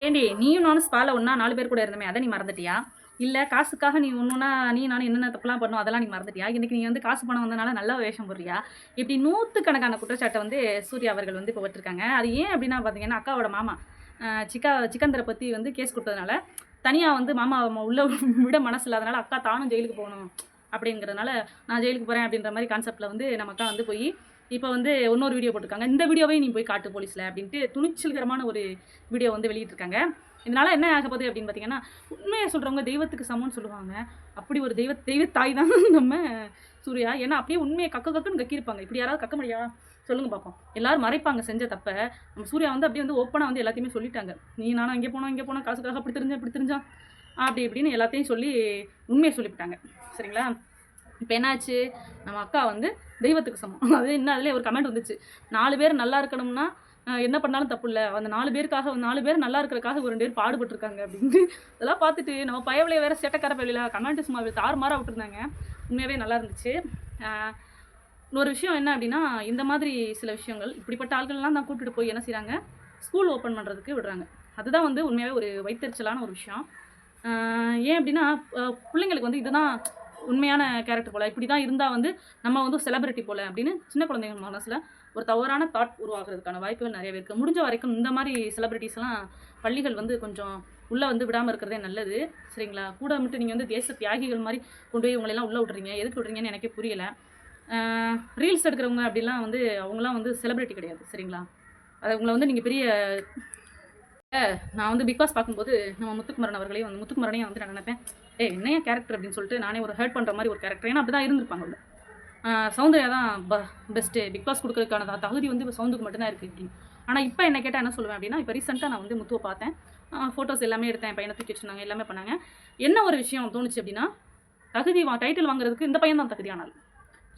ஏண்டி நீயும் நானும் ஸ்பால ஒண்ணா 4 பேர் கூட இருந்தோமே, அத நீ மறந்துட்டியா? இல்ல காசுக்காக நீ ஒண்ணொன்னா நீ நானும் என்னென்ன தப்புலாம் பண்ணோம், அதெல்லாம் நீ மறந்துட்டியா? இன்னைக்கு நீ வந்து காசு பணம் வந்தனால நல்ல வேஷம் போடுறியா? இப்படி நூத்துக்கணக்கான குற்றச்சாட்ட வந்து சூர்யா அவர்கள் வந்து இப்போ வச்சிருக்காங்க. அது ஏன் அப்படின்னா பார்த்தீங்கன்னா, அக்காவோட மாமா சிக்கந்தர பத்தி வந்து கேஸ் குடுத்ததுனால, தனியா வந்து மாமாவ உள்ள விட மனசு இல்லாதனால, அக்கா தானும் ஜெயிலுக்கு போணும் அப்படிங்கிறதுனால, நான் ஜெயிலுக்கு போறேன் அப்படின்ற மாரி கான்செப்ட்ல வந்து நம்ம அக்கா வந்து போயி, இப்போ வந்து இன்னொரு வீடியோ போட்டுருக்காங்க. இந்த வீடியோவையும் நீ போய் காட்டு போலீஸ்ல அப்படின்ட்டு துணிச்சல்கரமான ஒரு வீடியோ வந்து வெளியிட்டிருக்காங்க. இதனால என்ன ஆகப்போகுது அப்படின்னு பார்த்தீங்கன்னா, உண்மைய சொல்றவங்க தெய்வத்துக்கு சமம்னு சொல்லுவாங்க. அப்படி ஒரு தெய்வ தாய் தான் நம்ம சூர்யா. ஏன்னா அப்படியே உண்மைய கக்கு கக்குன்னு கக்கியிருப்பாங்க. இப்படி யாராவது கக்க முடியா? சொல்லுங்க பார்ப்போம். எல்லாரும் மறைப்பாங்க செஞ்ச தப்ப. நம்ம சூர்யா வந்து அப்படியே வந்து ஓப்பனா வந்து எல்லாத்தையுமே சொல்லிட்டாங்க. நீ நானும் அங்கே போனோம், இங்கே போனோம், காசுக்காக அப்படி தெரிஞ்சேன், இப்படி தெரிஞ்சான். அப்படி இப்படின்னு எல்லாத்தையும் சொல்லி உண்மைய சொல்லிவிட்டாங்க. சரிங்களா? இப்ப என்னாச்சு? நம்ம அக்கா வந்து தெய்வத்துக்கு சமம். அது இன்னும் அதிலயே ஒரு கமெண்ட் வந்துச்சு. 4 பேர் நல்லா இருக்கணும்னா, என்ன பண்ணாலும் தப்பு இல்ல. அந்த 4 பேருக்காக 4 பேர் நல்லா இருக்கிறதுக்காக ஒரு 2 பேர் பாடுபட்டுருக்காங்க அப்படின்ட்டு. அதெல்லாம் பார்த்துட்டு நம்ம பயவளைய வேற சேட்டைக்கார பயலுல கமெண்ட் சும்மா தாறுமாறா விட்டுருந்தாங்க. உண்மையாவே நல்லா இருந்துச்சு. அ இன்னொரு விஷயம் என்ன அப்படின்னா, இந்த மாதிரி சில விஷயங்கள் இப்படிப்பட்ட ஆட்கள்லாம் தான் கூட்டிட்டு போய் என்ன செய்றாங்க, ஸ்கூல் ஓப்பன் பண்றதுக்கு விடுறாங்க. அதுதான் வந்து உண்மையாவே ஒரு வயித்தெரிச்சலான ஒரு விஷயம். அ ஏன் அப்படின்னா, பிள்ளைங்களுக்கு வந்து இதுதான் உண்மையான கேரக்டர் போல. இப்படி தான் இருந்தா வந்து நம்ம வந்து செலிபிரிட்டி போல அப்படின்னு சின்ன குழந்தைங்க மனசுல ஒரு தவறான தாட் உருவாகுறதுக்கான வாய்ப்புகள் நிறையவே இருக்கு. முடிஞ்ச வரைக்கும் இந்த மாரி செலிபிரிட்டீஸ்லாம் பள்ளிகள் வந்து கொஞ்சம் உள்ள வந்து விடாம இருக்கிறதே நல்லது. சரிங்களா? கூட மட்டும் நீங்க வந்து தேச தியாகிகள் மாரி கொண்டு போய் இவங்களெல்லாம் உள்ள விட்றீங்க. எதுக்கு விட்றீங்கன்னு எனக்கே புரியல. ரீல்ஸ் எடுக்கிறவங்க அப்படிலாம் வந்து அவங்கலாம் வந்து செலிபிரிட்டி கிடையாது. சரிங்களா? அது அவங்கள வந்து நீங்க பெரிய நான் வந்து பிக் பாஸ் பார்க்கும்போது நம்ம முத்துக்குமரன் அவர்களையும் வந்து முத்துக்குமரனையும் வந்து நான் நினைப்பேன், ஏய் என்னையா கேரக்டர் அப்படின்னு சொல்லிட்டு நானே ஒரு ஹர்ட் பண்ணுற மாதிரி ஒரு கேரக்டர். ஏன்னா அப்படி தான் இருந்திருப்பாங்க உள்ள. சௌந்தர்யா தான் பெஸ்ட்டு பிக் பாஸ் கொடுக்கறதுக்கான தகுதி வந்து இப்போ சவுந்துக்கு மட்டும்தான் இருக்குது அப்படின்னு. ஆனால் இப்போ என்ன கேட்டால் என்ன சொல்லுவேன் அப்படின்னா, இப்போ ரீசெண்டாக நான் வந்து முத்துவை பார்த்தேன். ஃபோட்டோஸ் எல்லாமே எடுத்தேன், பையனை தூக்கி வச்சுருந்தாங்க, எல்லாமே பண்ணாங்க. என்ன ஒரு விஷயம் தோணுச்சு அப்படின்னா, டைட்டில் வாங்குறதுக்கு இந்த பையன் தான் தகுதியானாள்.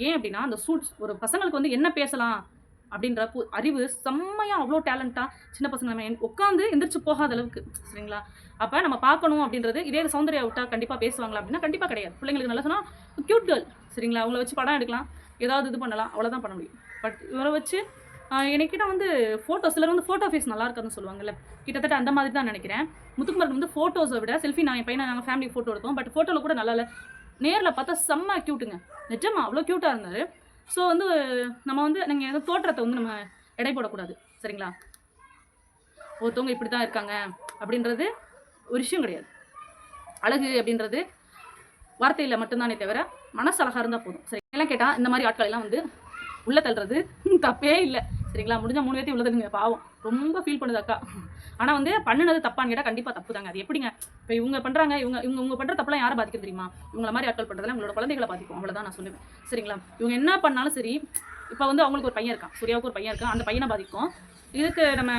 ஏன் அப்படின்னா, அந்த சூட்ஸ் ஒரு பசங்களுக்கு வந்து என்ன பேசலாம் அப்படின்ற அறிவு செம்மையா அவ்வளோ டேலண்ட்டா சின்ன பசங்க நம்ம உட்காந்து எந்திரிச்சு போகாத அளவுக்கு சரிங்களா? அப்போ நம்ம பார்க்கணும் அப்படின்றது இதே சௌந்தர்யா விட்டா கண்டிப்பாக பேசுவாங்களா அப்படின்னா கண்டிப்பாக கிடையாது. பிள்ளைங்களுக்கு நல்லா சொன்னால் க்யூட் கேர்ள் சரிங்களா? அவங்கள வச்சு படம் எடுக்கலாம், ஏதாவது இது பண்ணலாம், அவ்வளோதான் பண்ண முடியும். பட் இவரை வச்சு என்கிட்ட வந்து சிலர் வந்து ஃபோட்டோ ஃபேஸ் நல்லா இருக்காதுன்னு சொல்லுவாங்கல்ல, கிட்டத்தட்ட அந்த மாதிரி தான் நினைக்கிறேன். முத்துக்குமரன் வந்து ஃபோட்டோஸை விட செல்ஃபி நான் என் பையனை நாங்கள் ஃபேமிலி ஃபோட்டோ எடுத்தோம். பட் ஃபோட்டோவில் கூட நல்லா இல்லை, நேரில் பார்த்தா செம்ம க்யூட்டுங்க. நிஜமா அவ்வளோ க்யூட்டாக இருந்தார். ஸோ வந்து நம்ம வந்து நீங்கள் எதாவது தோற்றத்தை வந்து நம்ம எடை போடக்கூடாது சரிங்களா? ஒருத்தவங்க இப்படி தான் இருக்காங்க அப்படின்றது ஒரு விஷயம் கிடையாது. அழகு அப்படின்றது வார்த்தையில் மட்டும்தானே தவிர மனசு அழகாக இருந்தால் போதும். சரி எல்லாம் கேட்டால் இந்த மாதிரி ஆட்கள் எல்லாம் வந்து உள்ளே தள்ளுறது தப்பே இல்லை சரிங்களா? முடிஞ்ச 3 பேர்த்தையும் உள்ள தள்ளுங்க பாவம். ரொம்ப ஃபீல் பண்ணுது அக்கா. ஆனால் வந்து பண்ணுனது தப்பான்னு கேட்டால் கண்டிப்பாக தப்பு தாங்க. அது எப்படிங்க இப்போ இவங்க பண்ணுறாங்க, இவங்க பண்ணுற தப்புலாம் யாரை பாதிக்கும் தெரியுமா? இவங்கள மாதிரி ஆட்கள் பண்ணுறதுலாம் உங்களோட குழந்தைகளை பாதிக்கும். அவ்வளோதான் நான் சொல்லுவேன் சரிங்களா? இவங்க என்ன பண்ணாலும் சரி, இப்போ வந்து அவங்களுக்கு ஒரு பையன் இருக்கான், சூர்யாவுக்கு ஒரு பையன் இருக்கான், அந்த பையனை பாதிக்கும். இதுக்கு நம்ம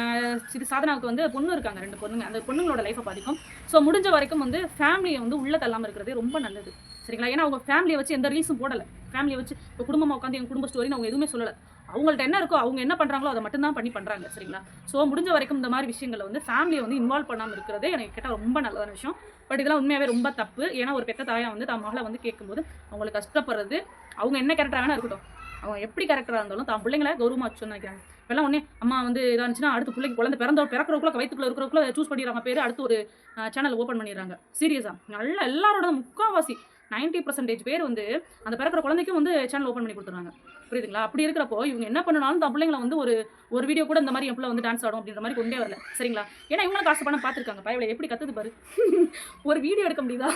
சாதனாவுக்கு வந்து பொண்ணு இருக்காங்க, 2 பொண்ணுங்க. அந்த பொண்ணுங்களோட லைஃப்பை பாதிக்கும். ஸோ முடிஞ்ச வரைக்கும் வந்து ஃபேமிலியை வந்து உள்ளே தள்ளாமல் இருக்கிறது ரொம்ப நல்லது சரிங்களா? ஏன்னா அவங்க ஃபேமிலியை வச்சு எந்த ரீல்ஸும் போடலை. ஃபேமிலியை வச்சு இப்போ குடும்பமாக உட்காந்து எங்கள் குடும்ப ஸ்டோரின்னு அவங்க எதுவுமே சொல்லலை. அவங்கள்ட்ட என்ன இருக்கோ அவங்க என்ன பண்ணுறாங்களோ அதை மட்டும்தான் பண்ணுறாங்க சரிங்களா? ஸோ முடிஞ்ச வரைக்கும் இந்த மாதிரி விஷயங்களை வந்து ஃபேமிலியை வந்து இன்வால்வ் பண்ணாமல் இருக்கிறதே எனக்கு கேட்டால் ரொம்ப நல்லதான விஷயம். பட் இதெல்லாம் உண்மையாகவே ரொம்ப தப்பு. ஏன்னா ஒரு பெத்த தாயாக வந்து தான் மகளை வந்து கேட்கும்போது அவங்களுக்கு கஷ்டப்படுறது, அவங்க என்ன கேரக்டராக வேணா இருக்கட்டும், அவங்க எப்படி கேரக்டராக இருந்தாலும் தான் பிள்ளைங்களை கௌரவமாக வச்சுன்னு நினைக்கிறாங்க. இப்போல்லாம் ஒன்றே அம்மா வந்து இதாக இருந்துச்சுன்னா அடுத்து பிள்ளைக்கு குழந்தை பிறக்கிறவக்குள்ள வயிற்றுக்குள்ள இருக்கிறவக்குள்ள சூஸ் பண்ணிடுறாங்க பேர், அடுத்து ஒரு சேனல் ஓப்பன் பண்ணிடுறாங்க. சீரியஸாக நல்லா எல்லாரோட முக்கால்வாசி 90% பேர் வந்து அந்த பிறக்கிற குழந்தைக்கும் வந்து சேனல் ஓப்பன் பண்ணி கொடுத்துருவாங்க. புரியுதுங்களா? அப்படி இருக்கிறப்போ இவங்க என்ன பண்ணனாலும் தான் பிள்ளைங்களை வந்து ஒரு வீடியோ கூட இந்த மாதிரி என் பிள்ளை வந்து டான்ஸ் ஆடும் அப்படின்ற மாதிரி கொண்டே வரல சரிங்களா? ஏன்னா இவங்களும் காசு பணம் பார்த்துருக்காங்க. பயவளை எப்படி கத்துது பாரு. ஒரு வீடியோ எடுக்க முடியுதா?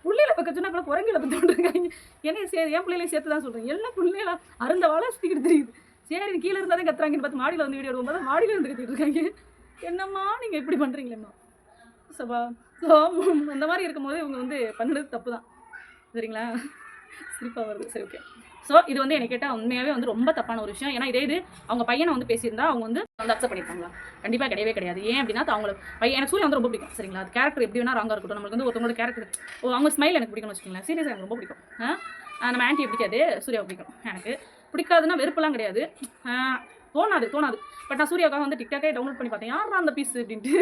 பிள்ளைகளை பக்க சொன்னா கூட குரங்குகளை பற்றி விட்டுருக்காங்க. என் பிள்ளைகளையும் சேர்த்து தான் சொல்கிறேன். எல்லா பிள்ளைகளா அருந்த வாழை சுற்றிக்கிட்டு தெரியுது. சரி கீழே இருந்தால் தான் கத்துறாங்கன்னு பார்த்து மாடியில் வந்து வீடியோ எடுக்கும்போது மாடியில் இருந்து கத்திட்டு இருக்காங்க. என்னம்மா நீங்கள் இப்படி பண்ணுறீங்களேம்மா சபா? ஸோ அந்த மாதிரி இருக்கும்போது இவங்க வந்து பண்ணுறது தப்பு தான் சரிங்களா? சிரிப்பாக வருது. சரி ஓகே. ஸோ இது வந்து எனக்கு கேட்டால் உண்மையாகவே வந்து ரொம்ப தப்பான ஒரு விஷயம். ஏன்னா இது அவங்க பையனை வந்து பேசியிருந்தா அவங்க வந்து அக்செப்ட் பண்ணியிருப்பாங்களா? கண்டிப்பாக கிடையவே கிடையாது. ஏன் அப்படின்னா அவங்களுக்கு பையன் எனக்கு சூர்யா வந்து ரொம்ப பிடிக்கும் சரிங்களா? அது கேரக்டர் எப்படி வேணா ராங்காக இருக்கட்டும், நம்மளுக்கு வந்து ஒருத்தவங்களோட கேரக்டர் அவங்க ஸ்மைல் எனக்கு பிடிக்கும்னு வச்சுக்கோங்களேன். சீரியஸாக எனக்கு ரொம்ப பிடிக்கும். நம்ம ஆன்ட்டியை பிடிக்காது, சூர்யாவை பிடிக்கும். எனக்கு பிடிக்காதுன்னா வெறுப்பெல்லாம் கிடையாது, தோணாது. பட் நான் சூர்யாவுக்காக வந்து டிக்டாக்கே டவுன்லோட் பண்ணி பார்த்தேன். யாரா அந்த பீஸ் அப்படின்ட்டு.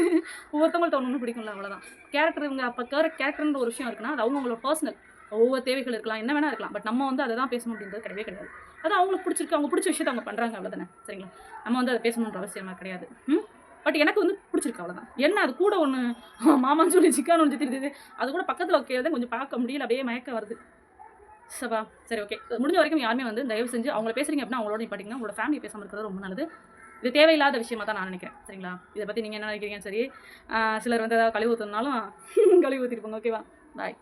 ஒவ்வொருத்தவங்கள்ட்ட ஒன்று பிடிக்கும்ல, அவ்வளோதான். கேரக்டர் இவங்க அப்போ கேரக்டர்ன்ற ஒரு விஷயம் இருக்குன்னா அது அவங்களோட பர்சனல் ஒவ்வொரு தேவைகள் இருக்கலாம், என்ன வேணா இருக்கலாம். பட் நம்ம வந்து அதை தான் பேசணும் அப்படின்றது கிடையவே கிடையாது. அது அவங்களுக்கு பிடிச்சிருக்கு, அவங்க பிடிச்ச விஷயத்தை அவங்க பண்ணுறாங்க, அவ்வளோதானே சரிங்களா? நம்ம வந்து அதை பேசணுன்ற அவசியமாக கிடையாது. பட் எனக்கு வந்து பிடிச்சிருக்கு அவ்வளோதான். என்ன அது கூட ஒன்று மாமான்னு சொல்லி சிக்கான்னு ஒன்று தெரியுது. அது கூட பக்கத்தில் வைக்கிறத கொஞ்சம் பார்க்க முடியல. அப்படியே மயக்கம் வருது. சபா சரி ஓகே. முடிஞ்ச வரைக்கும் யாருமே வந்து தயவு செஞ்சு அவங்கள பேசுறீங்க அப்படின்னா அவங்களோட நிப்பாட்டிங்கன்னா உங்களோட ஃபேமிலி பேசாமல் இருக்கிறது ரொம்ப நல்லது. இது தேவையில்லாத விஷயமா தான் நான் நினைக்கிறேன். சரிங்களா? இதை பற்றி நீங்கள் என்ன நினைக்கிறீங்கன்னு சரி. சிலர் வந்து ஏதாவது கழுவி ஊற்றுனாலும் கழுவி ஊற்றிட்டு போங்க. ஓகேவா? பாய்.